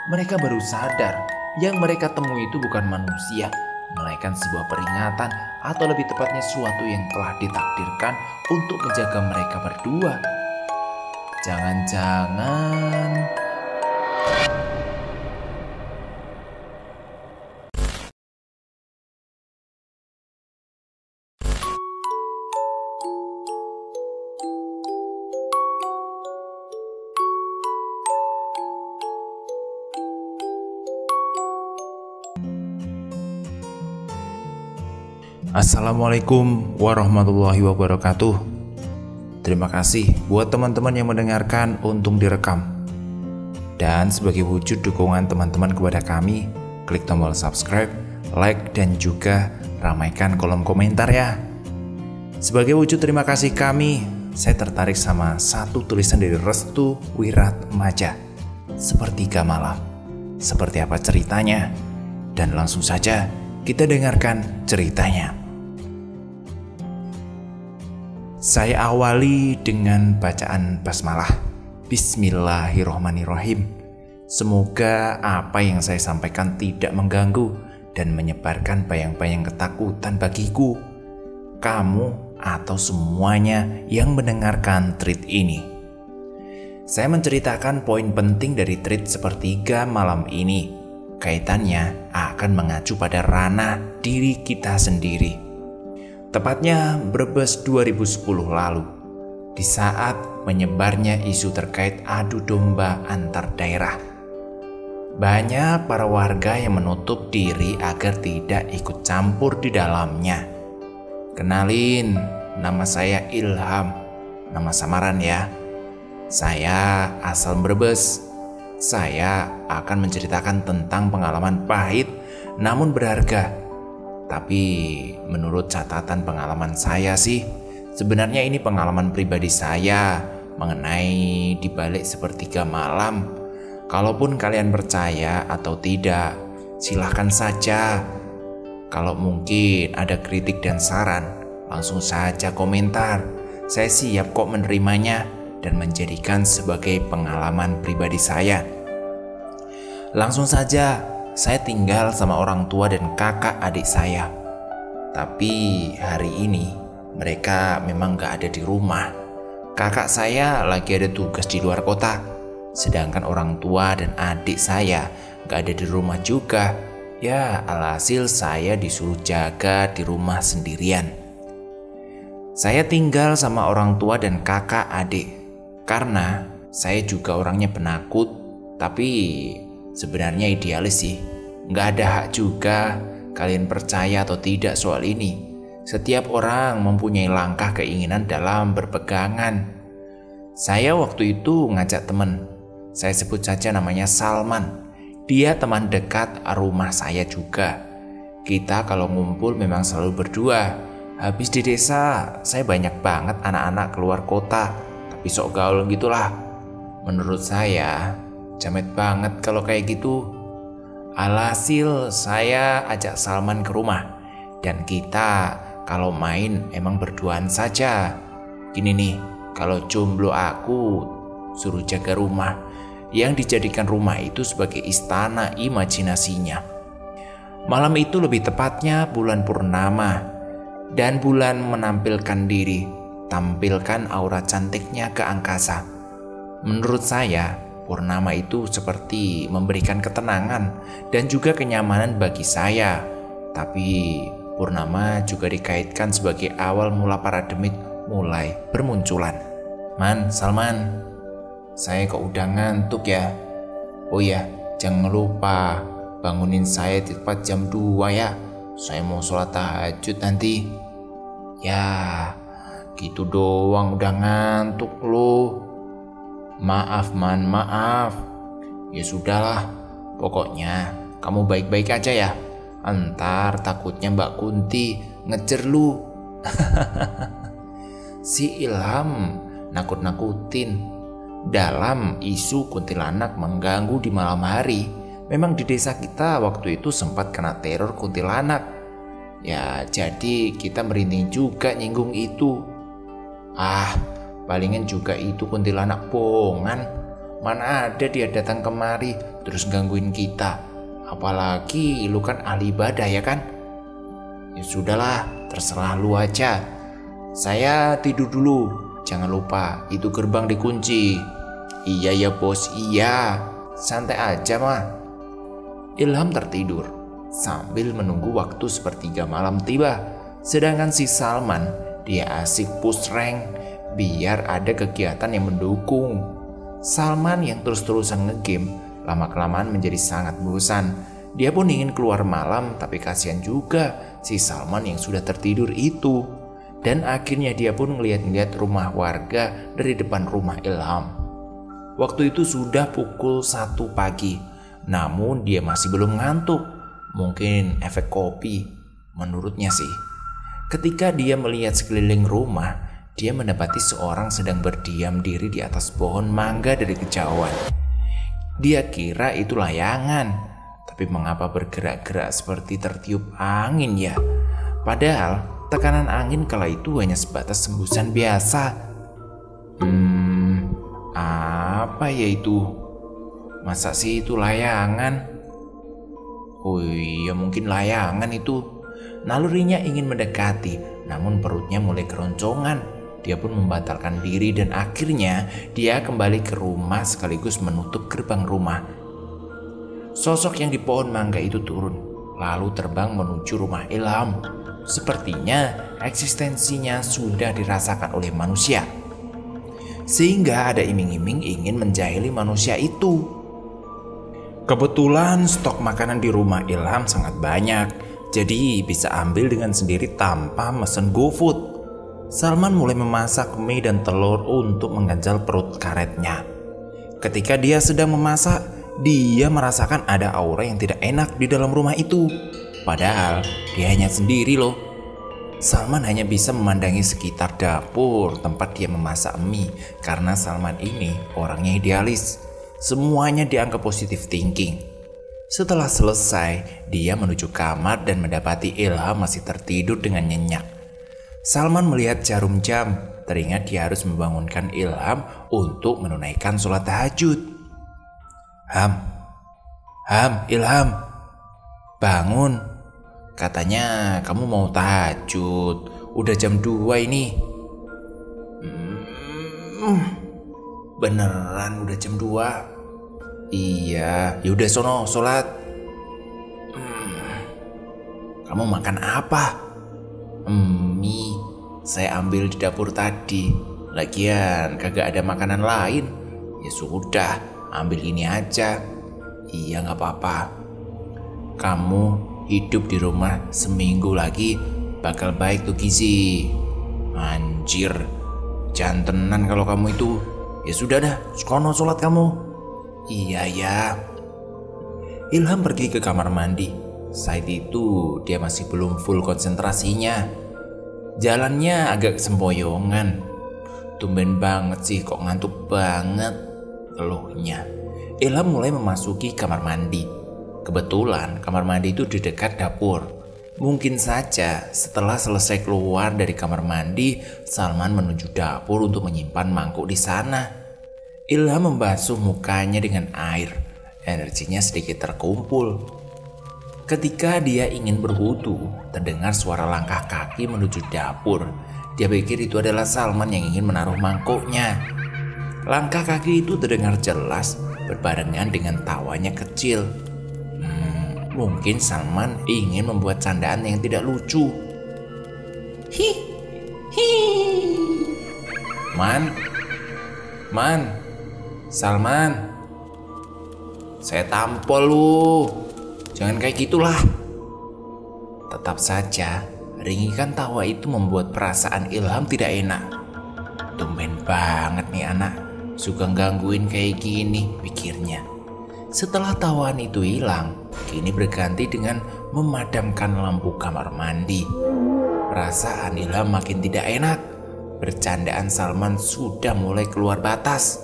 mereka baru sadar yang mereka temui itu bukan manusia, melainkan sebuah peringatan atau lebih tepatnya suatu yang telah ditakdirkan untuk menjaga mereka berdua. Jangan-jangan Assalamualaikum warahmatullahi wabarakatuh. Terima kasih buat teman-teman yang mendengarkan untuk direkam. Dan sebagai wujud dukungan teman-teman kepada kami, klik tombol subscribe, like, dan juga ramaikan kolom komentar ya. Sebagai wujud terima kasih kami, saya tertarik sama satu tulisan dari Restu Wiratmaja, Sepertiga Malam. Seperti apa ceritanya? Dan langsung saja kita dengarkan ceritanya. Saya awali dengan bacaan basmalah. Bismillahirrohmanirrohim. Semoga apa yang saya sampaikan tidak mengganggu dan menyebarkan bayang-bayang ketakutan bagiku, kamu, atau semuanya yang mendengarkan treat ini. Saya menceritakan poin penting dari treat Sepertiga Malam ini. Kaitannya akan mengacu pada ranah diri kita sendiri. Tepatnya Brebes 2010 lalu, di saat menyebarnya isu terkait adu domba antar daerah. Banyak para warga yang menutup diri agar tidak ikut campur di dalamnya. Kenalin, nama saya Ilham, nama samaran ya. Saya asal Brebes. Saya akan menceritakan tentang pengalaman pahit namun berharga. Tapi menurut catatan pengalaman saya sih, sebenarnya ini pengalaman pribadi saya mengenai dibalik Sepertiga Malam. Kalaupun kalian percaya atau tidak, silahkan saja. Kalau mungkin ada kritik dan saran, langsung saja komentar. Saya siap kok menerimanya dan menjadikan sebagai pengalaman pribadi saya. Langsung saja, saya tinggal sama orang tua dan kakak adik saya. Tapi hari ini mereka memang gak ada di rumah. Kakak saya lagi ada tugas di luar kota, sedangkan orang tua dan adik saya gak ada di rumah juga. Ya, alhasil saya disuruh jaga di rumah sendirian. Saya tinggal sama orang tua dan kakak adik karena saya juga orangnya penakut, tapi sebenarnya idealis sih. Nggak ada hak juga kalian percaya atau tidak soal ini. Setiap orang mempunyai langkah keinginan dalam berpegangan. Saya waktu itu ngajak teman. Saya sebut saja namanya Salman. Dia teman dekat rumah saya juga. Kita kalau ngumpul memang selalu berdua. Habis di desa, saya banyak banget anak-anak keluar kota, tapi sok gaul gitulah. Menurut saya, jamet banget kalau kayak gitu. Alhasil saya ajak Salman ke rumah. Dan kita kalau main emang berduaan saja. Gini nih, kalau jomblo aku suruh jaga rumah, yang dijadikan rumah itu sebagai istana imajinasinya. Malam itu lebih tepatnya bulan purnama, dan bulan menampilkan diri, tampilkan aura cantiknya ke angkasa. Menurut saya, purnama itu seperti memberikan ketenangan dan juga kenyamanan bagi saya. Tapi purnama juga dikaitkan sebagai awal mula para demit mulai bermunculan. Man, Salman, saya kok udah ngantuk ya. Oh ya, jangan lupa bangunin saya tepat jam 2 ya. Saya mau sholat tahajud nanti. Ya, gitu doang udah ngantuk loh. Maaf Man, maaf. Ya sudahlah, pokoknya kamu baik-baik aja ya. Entar takutnya Mbak Kunti ngejer lu. Si Ilham nakut-nakutin. Dalam isu kuntilanak mengganggu di malam hari, memang di desa kita waktu itu sempat kena teror kuntilanak. Ya jadi kita merinding juga nyinggung itu. Palingan juga itu kuntilanak bohongan. Mana ada dia datang kemari terus gangguin kita. Apalagi lu kan ahli ibadah ya kan? Ya sudahlah, terserah lu aja. Saya tidur dulu. Jangan lupa itu gerbang dikunci. Iya ya bos, iya. Santai aja mah. Ilham tertidur sambil menunggu waktu sepertiga malam tiba. Sedangkan si Salman, dia asik push rank biar ada kegiatan yang mendukung. Salman yang terus-terusan ngegame lama-kelamaan menjadi sangat bosan. Dia pun ingin keluar malam, tapi kasihan juga si Salman yang sudah tertidur itu. Dan akhirnya dia pun ngeliat-ngeliat rumah warga dari depan rumah Ilham. Waktu itu sudah pukul 1 pagi, namun dia masih belum ngantuk. Mungkin efek kopi, menurutnya sih. Ketika dia melihat sekeliling rumah, dia mendapati seorang sedang berdiam diri di atas pohon mangga dari kejauhan. Dia kira itu layangan, tapi mengapa bergerak-gerak seperti tertiup angin ya? Padahal tekanan angin kala itu hanya sebatas hembusan biasa. Apa ya itu? Masa sih itu layangan? Oh iya, mungkin layangan itu. Nalurinya ingin mendekati, namun perutnya mulai keroncongan. Dia pun membatalkan diri dan akhirnya dia kembali ke rumah sekaligus menutup gerbang rumah. Sosok yang di pohon mangga itu turun, lalu terbang menuju rumah Ilham. Sepertinya eksistensinya sudah dirasakan oleh manusia, sehingga ada iming-iming ingin menjahili manusia itu. Kebetulan stok makanan di rumah Ilham sangat banyak, jadi bisa ambil dengan sendiri tanpa mesen GoFood. Salman mulai memasak mie dan telur untuk mengganjal perut karetnya. Ketika dia sedang memasak, dia merasakan ada aura yang tidak enak di dalam rumah itu. Padahal dia hanya sendiri loh. Salman hanya bisa memandangi sekitar dapur tempat dia memasak mie, karena Salman ini orangnya idealis. Semuanya dianggap positive thinking. Setelah selesai, dia menuju kamar dan mendapati Ilham masih tertidur dengan nyenyak. Salman melihat jarum jam, teringat dia harus membangunkan Ilham untuk menunaikan sholat tahajud. Ilham, bangun. Katanya kamu mau tahajud, udah jam 2 ini. Beneran udah jam 2? Iya, yaudah sono sholat. Kamu makan apa? Mie, saya ambil di dapur tadi. Lagian kagak ada makanan lain. Ya sudah, ambil ini aja. Iya gak apa-apa. Kamu hidup di rumah seminggu lagi bakal baik tuh gizi. Anjir, jantenan kalau kamu itu. Ya sudah dah, sekono sholat kamu. Iya ya. Ilham pergi ke kamar mandi. Saat itu dia masih belum full konsentrasinya. Jalannya agak sempoyongan. Tumben banget sih kok ngantuk banget, keluhnya. Ilham mulai memasuki kamar mandi. Kebetulan kamar mandi itu di dekat dapur. Mungkin saja setelah selesai keluar dari kamar mandi, Salman menuju dapur untuk menyimpan mangkuk di sana. Ilham membasuh mukanya dengan air. Energinya sedikit terkumpul. Ketika dia ingin berwudu, terdengar suara langkah kaki menuju dapur. Dia pikir itu adalah Salman yang ingin menaruh mangkuknya. Langkah kaki itu terdengar jelas, berbarengan dengan tawanya kecil. Mungkin Salman ingin membuat candaan yang tidak lucu. Man, Salman, saya tampol lu. Jangan kayak gitulah. Tetap saja, ringikan tawa itu membuat perasaan Ilham tidak enak. Tumben banget nih anak, suka gangguin kayak gini, pikirnya. Setelah tawaan itu hilang, kini berganti dengan memadamkan lampu kamar mandi. Perasaan Ilham makin tidak enak. Bercandaan Salman sudah mulai keluar batas.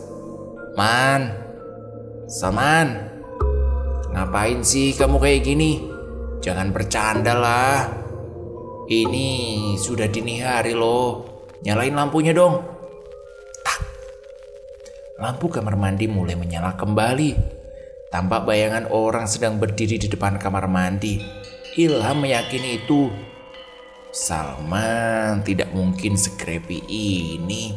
Salman, ngapain sih kamu kayak gini? Jangan bercanda lah. Ini sudah dini hari loh. Nyalain lampunya dong. Tak. lampu kamar mandi mulai menyala kembali. Tampak bayangan orang sedang berdiri di depan kamar mandi. Ilham meyakini itu Salman tidak mungkin se-creepy ini.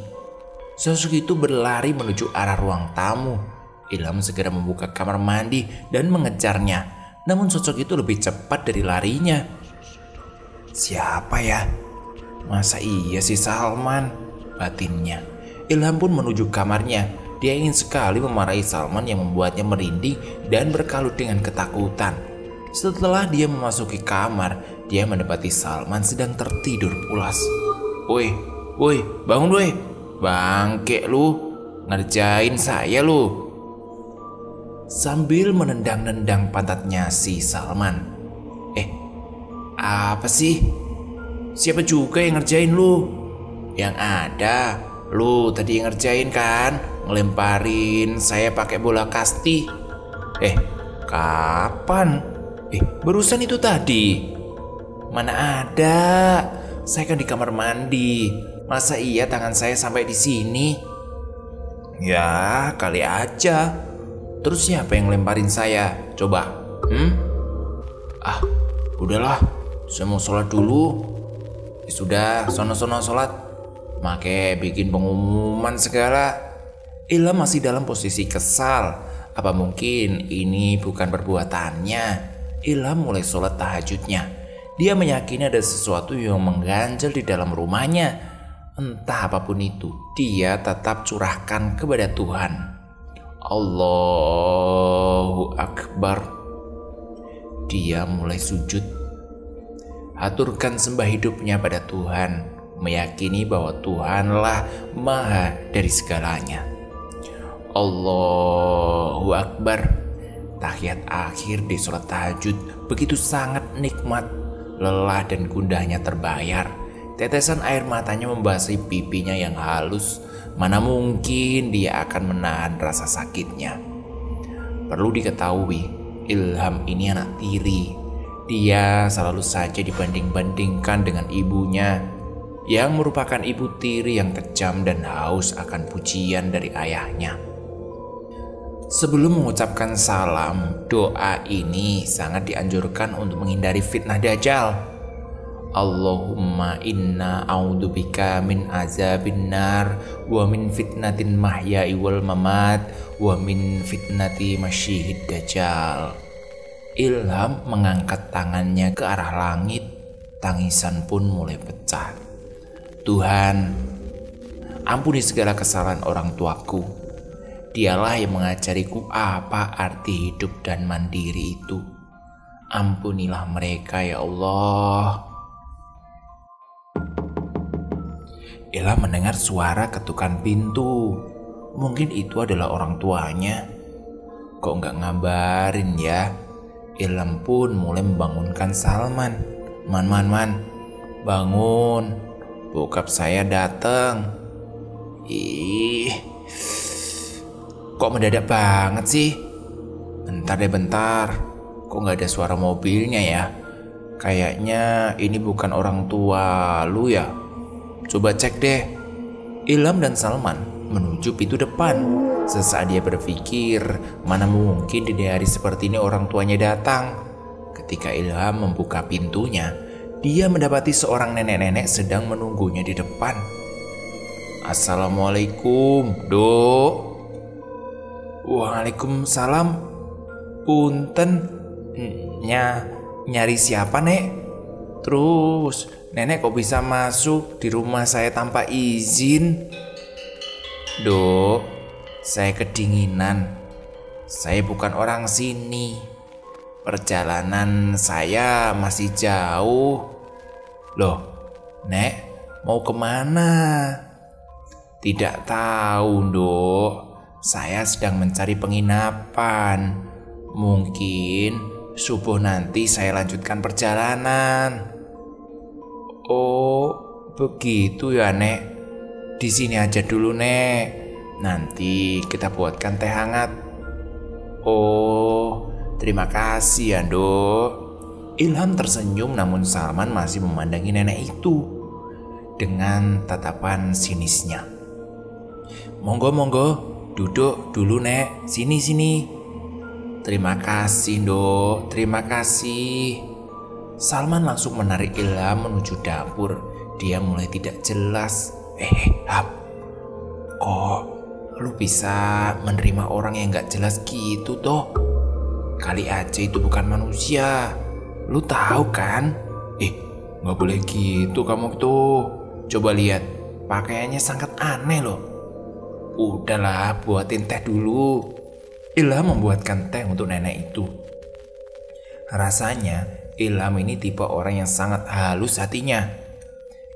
Sosok itu berlari menuju arah ruang tamu. Ilham segera membuka kamar mandi dan mengejarnya. Namun sosok itu lebih cepat dari larinya. Siapa ya? Masa iya sih Salman? Batinnya. Ilham pun menuju kamarnya. Dia ingin sekali memarahi Salman yang membuatnya merinding dan berkalut dengan ketakutan. Setelah dia memasuki kamar, dia mendapati Salman sedang tertidur pulas. Woi, bangun woi. Bangke lu, ngerjain saya lu. Sambil menendang-nendang pantatnya si Salman. Apa sih? Siapa juga yang ngerjain lu? Yang ada, lu tadi yang ngerjain kan? Ngelemparin saya pakai bola kasti. Kapan? Barusan itu tadi. Mana ada? Saya kan di kamar mandi. Masa iya tangan saya sampai di sini? Ya, kali aja. Terus siapa yang lemparin saya? Coba. Udahlah. Saya mau sholat dulu. Sudah, sono-sono sholat. Make bikin pengumuman segala. Ilham masih dalam posisi kesal. Apa mungkin ini bukan perbuatannya? Ilham mulai sholat tahajudnya. Dia meyakini ada sesuatu yang mengganjal di dalam rumahnya. Entah apapun itu, dia tetap curahkan kepada Tuhan. Allahu Akbar. Dia mulai sujud. Haturkan sembah hidupnya pada Tuhan, meyakini bahwa Tuhanlah maha dari segalanya. Allahu Akbar. Tahiyat akhir di sholat tahajud begitu sangat nikmat. Lelah dan gundahnya terbayar. Tetesan air matanya membasahi pipinya yang halus. Mana mungkin dia akan menahan rasa sakitnya. Perlu diketahui, Ilham ini anak tiri. Dia selalu saja dibanding-bandingkan dengan ibunya, yang merupakan ibu tiri yang kejam dan haus akan pujian dari ayahnya. Sebelum mengucapkan salam, doa ini sangat dianjurkan untuk menghindari fitnah Dajjal. Allahumma inna a'udzubika min azabin nar wa min fitnatin mahya'i wal mamat wa min fitnati masyihid Dajjal. Ilham mengangkat tangannya ke arah langit. Tangisan pun mulai pecah. Tuhan, ampuni segala kesalahan orang tuaku. Dialah yang mengajariku apa arti hidup dan mandiri itu. Ampunilah mereka ya Allah. Ilham mendengar suara ketukan pintu. Mungkin itu adalah orang tuanya. Kok nggak ngabarin ya? Ilham pun mulai membangunkan Salman. Man, bangun. Bokap saya datang. Kok mendadak banget sih? Bentar. Kok gak ada suara mobilnya ya? Kayaknya ini bukan orang tua lu ya? Coba cek deh. Ilham dan Salman menuju pintu depan. Sesaat dia berpikir, mana mungkin di hari seperti ini orang tuanya datang. Ketika Ilham membuka pintunya, dia mendapati seorang nenek-nenek sedang menunggunya di depan. Assalamualaikum, Dok. Waalaikumsalam. Punten, nyari siapa, Nek? Terus nenek kok bisa masuk di rumah saya tanpa izin? Dok, saya kedinginan. Saya bukan orang sini. Perjalanan saya masih jauh. Loh, Nek, mau kemana? Tidak tahu, Dok. Saya sedang mencari penginapan. Mungkin subuh nanti saya lanjutkan perjalanan. Oh, begitu ya, Nek. Di sini aja dulu, Nek. Nanti kita buatkan teh hangat. Oh, terima kasih ya, Dok. Ilham tersenyum, namun Salman masih memandangi nenek itu dengan tatapan sinisnya. Monggo, Duduk dulu, Nek. Sini. Terima kasih, Nduk. Terima kasih. Salman langsung menarik Ilham menuju dapur. Dia mulai tidak jelas. Ham, kok lu bisa menerima orang yang gak jelas gitu toh? Kali aja itu bukan manusia. Lu tahu kan? Gak boleh gitu kamu tuh. Coba lihat, pakaiannya sangat aneh loh. Udahlah, buatin teh dulu. Ilham membuatkan teh untuk nenek itu. Rasanya Ilham ini tipe orang yang sangat halus hatinya.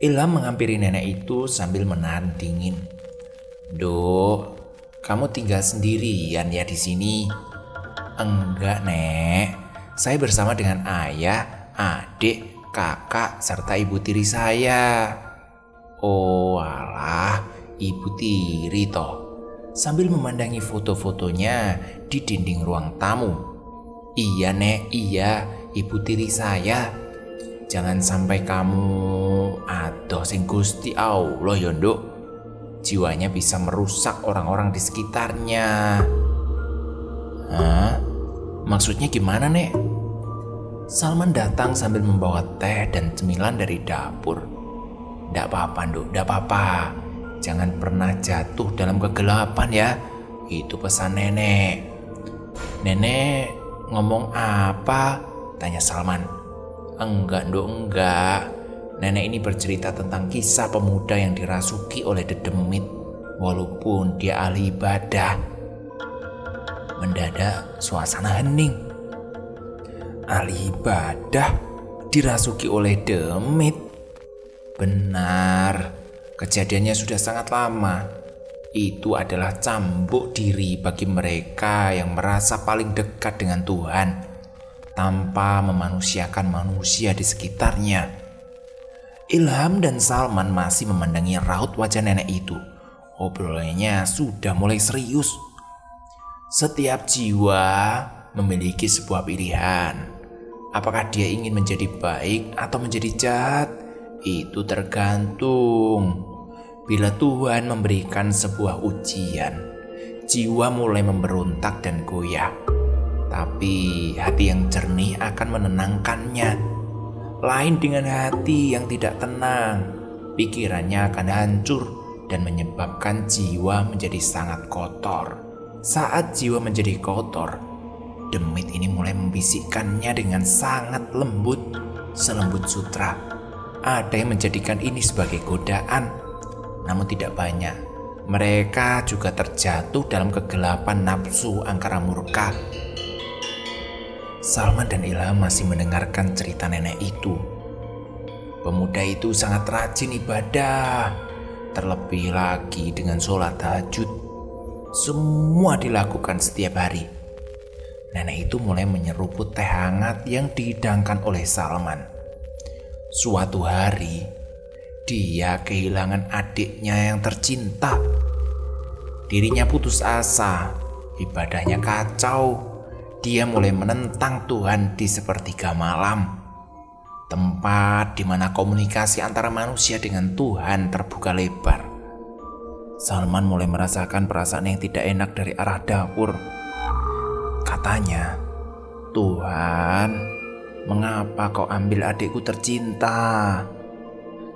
Ilham menghampiri nenek itu sambil menahan dingin. Dok, kamu tinggal sendirian ya di sini? Enggak, Nek. Saya bersama dengan ayah, adik, kakak, serta ibu tiri saya. Oh alah, ibu tiri toh. Sambil memandangi foto-fotonya di dinding ruang tamu. Iya, Nek, iya, ibu tiri saya. Jangan sampai kamu adoh sing Gusti Allah ya, Nduk. Jiwanya bisa merusak orang-orang di sekitarnya. Hah? Maksudnya gimana, Nek? Salman datang sambil membawa teh dan cemilan dari dapur. Nggak apa-apa, Nduk, nggak apa-apa. Jangan pernah jatuh dalam kegelapan ya. Itu pesan nenek. Nenek ngomong apa? Tanya Salman. Enggak, Nduk, enggak. Nenek ini bercerita tentang kisah pemuda yang dirasuki oleh dedemit walaupun dia ahli ibadah. Mendadak suasana hening. Ahli ibadah dirasuki oleh demit. Benar, kejadiannya sudah sangat lama. Itu adalah cambuk diri bagi mereka yang merasa paling dekat dengan Tuhan tanpa memanusiakan manusia di sekitarnya. Ilham dan Salman masih memandangi raut wajah nenek itu. Obrolannya sudah mulai serius. Setiap jiwa memiliki sebuah pilihan. Apakah dia ingin menjadi baik atau menjadi jahat? Itu tergantung. Bila Tuhan memberikan sebuah ujian, jiwa mulai memberontak dan goyah. Tapi hati yang jernih akan menenangkannya. Lain dengan hati yang tidak tenang, pikirannya akan hancur dan menyebabkan jiwa menjadi sangat kotor. Saat jiwa menjadi kotor, demit ini mulai membisikkannya dengan sangat lembut, selembut sutra. Ada yang menjadikan ini sebagai godaan, namun tidak banyak. Mereka juga terjatuh dalam kegelapan nafsu angkara murka. Salman dan Ilham masih mendengarkan cerita nenek itu. Pemuda itu sangat rajin ibadah, terlebih lagi dengan sholat tahajud. Semua dilakukan setiap hari. Nenek itu mulai menyeruput teh hangat yang dihidangkan oleh Salman. Suatu hari, dia kehilangan adiknya yang tercinta. Dirinya putus asa, ibadahnya kacau. Dia mulai menentang Tuhan di sepertiga malam, tempat di mana komunikasi antara manusia dengan Tuhan terbuka lebar. Salman mulai merasakan perasaan yang tidak enak dari arah dapur. Katanya, Tuhan, mengapa kau ambil adikku tercinta?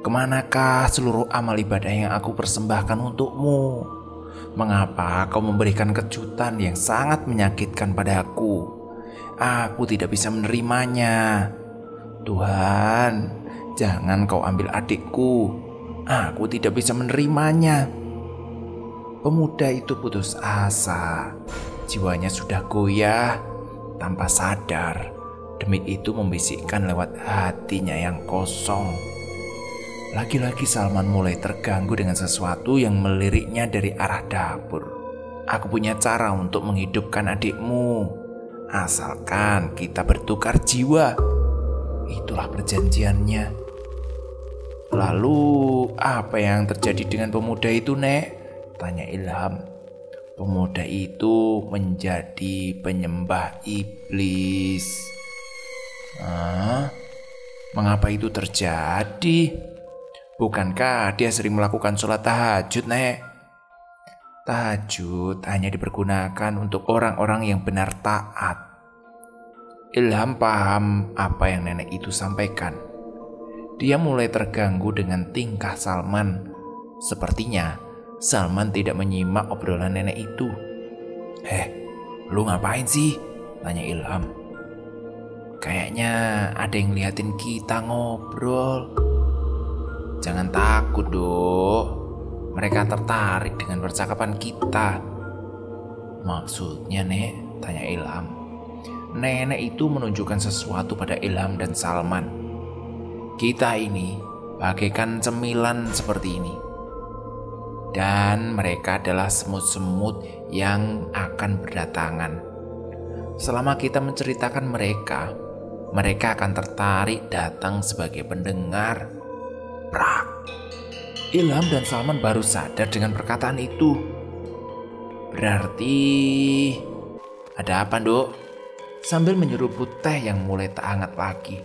Kemanakah seluruh amal ibadah yang aku persembahkan untukmu? Mengapa kau memberikan kejutan yang sangat menyakitkan padaku? Aku tidak bisa menerimanya. Tuhan, jangan kau ambil adikku. Aku tidak bisa menerimanya. Pemuda itu putus asa. Jiwanya sudah goyah. Tanpa sadar, demit itu membisikkan lewat hatinya yang kosong. Lagi-lagi Salman mulai terganggu dengan sesuatu yang meliriknya dari arah dapur. Aku punya cara untuk menghidupkan adikmu, asalkan kita bertukar jiwa. Itulah perjanjiannya. Lalu apa yang terjadi dengan pemuda itu, Nek? Tanya Ilham. Pemuda itu menjadi penyembah iblis. Mengapa itu terjadi? Bukankah dia sering melakukan sholat tahajud, Nek? Tahajud hanya dipergunakan untuk orang-orang yang benar taat. Ilham paham apa yang nenek itu sampaikan. Dia mulai terganggu dengan tingkah Salman. Sepertinya Salman tidak menyimak obrolan nenek itu. Lu ngapain sih? Tanya Ilham. Kayaknya ada yang liatin kita ngobrol. Jangan takut, Dok. Mereka tertarik dengan percakapan kita. Maksudnya, Nek? Tanya Ilham. Nenek itu menunjukkan sesuatu pada Ilham dan Salman. Kita ini bagaikan cemilan seperti ini. Dan mereka adalah semut-semut yang akan berdatangan. Selama kita menceritakan mereka akan tertarik datang sebagai pendengar. Prak. Ilham dan Salman baru sadar dengan perkataan itu. Berarti ada apa, Dok? Sambil menyeruput teh yang mulai tak hangat lagi.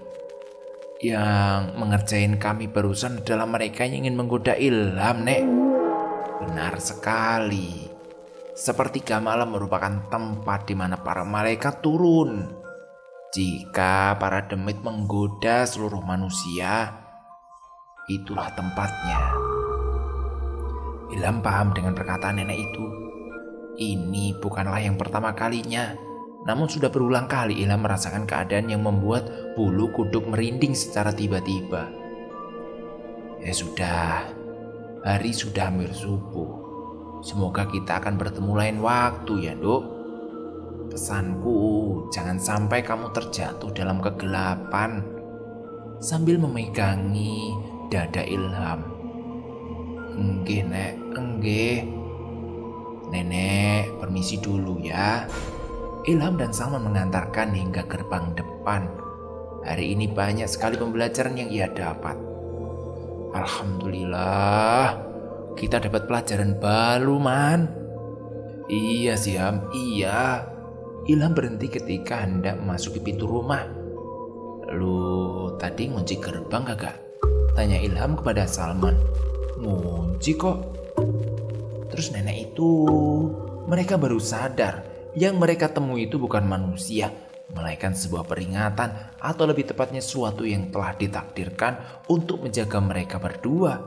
Yang mengerjain kami barusan adalah mereka yang ingin menggoda Ilham, Nek. Benar sekali. Sepertiga malam merupakan tempat di mana para malaikat turun. Jika para demit menggoda seluruh manusia, itulah tempatnya. Ilham paham dengan perkataan nenek itu. Ini bukanlah yang pertama kalinya, namun sudah berulang kali Ilham merasakan keadaan yang membuat bulu kuduk merinding secara tiba-tiba. Ya sudah, hari sudah hampir subuh. Semoga kita akan bertemu lain waktu ya, Dok. Pesanku, jangan sampai kamu terjatuh dalam kegelapan. Sambil memegangi dada Ilham. Enggih, Nek, enggih. Nenek, permisi dulu ya. Ilham dan Salman mengantarkan hingga gerbang depan. Hari ini banyak sekali pembelajaran yang ia dapat. Alhamdulillah, kita dapat pelajaran baru, Man. Iya sih, Ham, iya. Ilham berhenti ketika hendak memasuki pintu rumah. Lu tadi ngunci gerbang gak? Tanya Ilham kepada Salman. Ngunci kok. Terus nenek itu, mereka baru sadar yang mereka temui itu bukan manusia, melainkan sebuah peringatan atau lebih tepatnya sesuatu yang telah ditakdirkan untuk menjaga mereka berdua.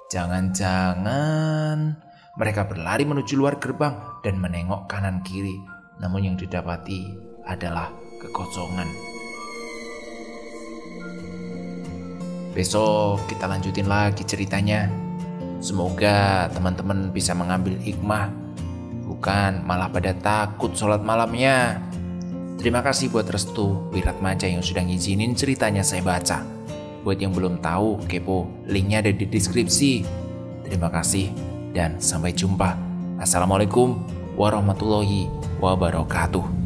Jangan-jangan mereka berlari menuju luar gerbang dan menengok kanan kiri, namun yang didapati adalah kekosongan. Besok kita lanjutin lagi ceritanya. Semoga teman-teman bisa mengambil hikmah, bukan malah pada takut sholat malamnya. Terima kasih buat Restu Wiratmaja yang sudah ngizinin ceritanya saya baca. Buat yang belum tahu, kepo, linknya ada di deskripsi. Terima kasih dan sampai jumpa. Assalamualaikum warahmatullahi wabarakatuh.